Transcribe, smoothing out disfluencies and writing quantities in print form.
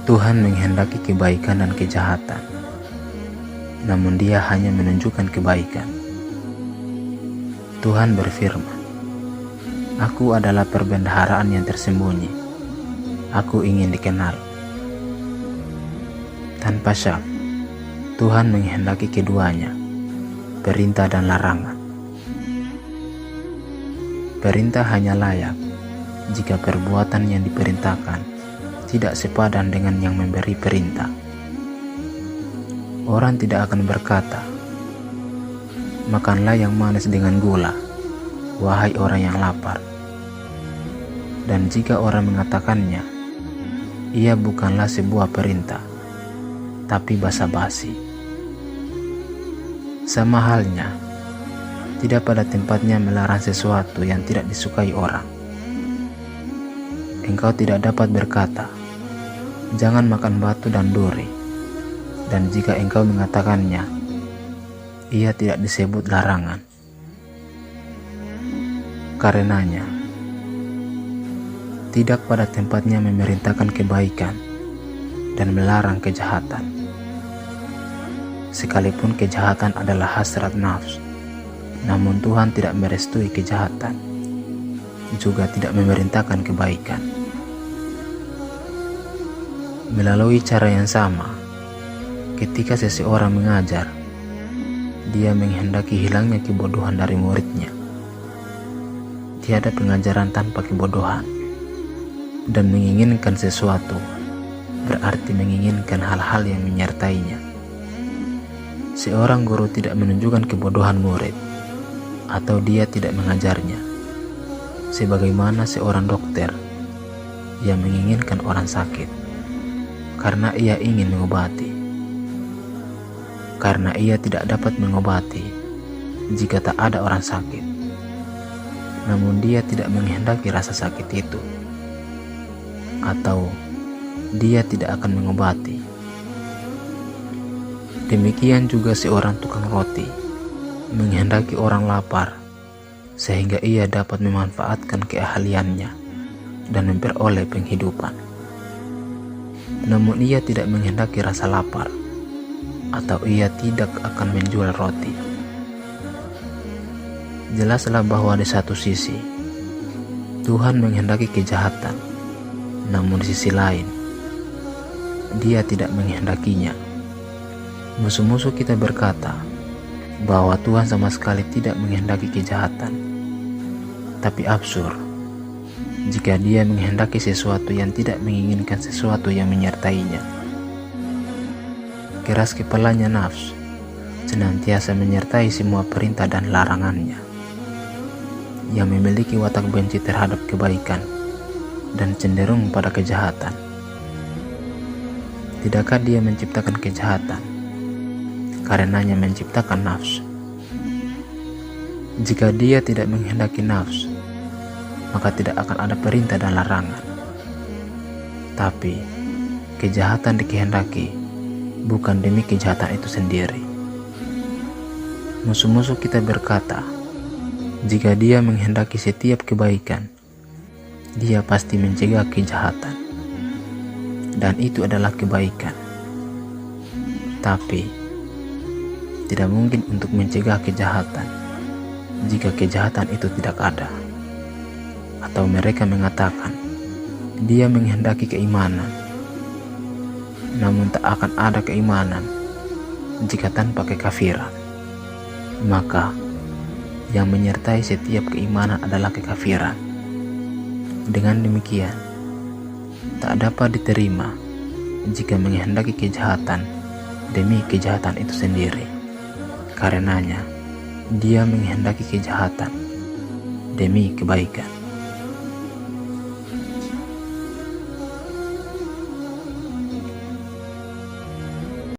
Tuhan menghendaki kebaikan dan kejahatan, namun Dia hanya menunjukkan kebaikan. Tuhan berfirman, "Aku adalah perbendaharaan yang tersembunyi. Aku ingin dikenal." Tanpa syak, Tuhan menghendaki keduanya, perintah dan larangan. Perintah hanya layak jika perbuatan yang diperintahkan tidak sepadan dengan yang memberi perintah. Orang tidak akan berkata, "Makanlah yang manis dengan gula, wahai orang yang lapar." Dan jika orang mengatakannya, ia bukanlah sebuah perintah, tapi basa-basi. Sama halnya, tidak pada tempatnya melarang sesuatu yang tidak disukai orang. Engkau tidak dapat berkata, "Jangan makan batu dan duri," dan jika engkau mengatakannya, ia tidak disebut larangan. Karenanya, tidak pada tempatnya memerintahkan kebaikan dan melarang kejahatan. Sekalipun kejahatan adalah hasrat nafsu, namun Tuhan tidak merestui kejahatan, juga tidak memerintahkan kebaikan. Melalui cara yang sama, ketika seseorang mengajar, dia menghendaki hilangnya kebodohan dari muridnya. Tiada pengajaran tanpa kebodohan, dan menginginkan sesuatu berarti menginginkan hal-hal yang menyertainya. Seorang guru tidak menunjukkan kebodohan murid, atau dia tidak mengajarnya, sebagaimana seorang dokter yang menginginkan orang sakit karena ia ingin mengobati. Karena ia tidak dapat mengobati jika tak ada orang sakit, namun dia tidak menghendaki rasa sakit itu, atau dia tidak akan mengobati. Demikian juga seorang tukang roti menghendaki orang lapar sehingga ia dapat memanfaatkan keahliannya dan memperoleh penghidupan. Namun ia tidak menghendaki rasa lapar, atau ia tidak akan menjual roti. Jelaslah bahwa di satu sisi Tuhan menghendaki kejahatan, namun di sisi lain Dia tidak menghendakinya. Musuh-musuh kita berkata bahwa Tuhan sama sekali tidak menghendaki kejahatan. Tapi absurd jika Dia menghendaki sesuatu yang tidak menginginkan sesuatu yang menyertainya. Keras kepalanya nafsu senantiasa menyertai semua perintah dan larangannya, yang memiliki watak benci terhadap kebaikan dan cenderung pada kejahatan. Tidakkah Dia menciptakan kejahatan? Karenanya menciptakan nafsu. Jika Dia tidak menghendaki nafsu, maka tidak akan ada perintah dan larangan. Tapi kejahatan dikehendaki bukan demi kejahatan itu sendiri. Musuh-musuh kita berkata, jika Dia menghendaki setiap kebaikan, Dia pasti mencegah kejahatan, dan itu adalah kebaikan. Tapi tidak mungkin untuk mencegah kejahatan jika kejahatan itu tidak ada. Atau mereka mengatakan, Dia menghendaki keimanan, namun tak akan ada keimanan jika tanpa kekafiran. Maka yang menyertai setiap keimanan adalah kekafiran. Dengan demikian, tak dapat diterima jika menghendaki kejahatan demi kejahatan itu sendiri. Karenanya, Dia menghendaki kejahatan demi kebaikan.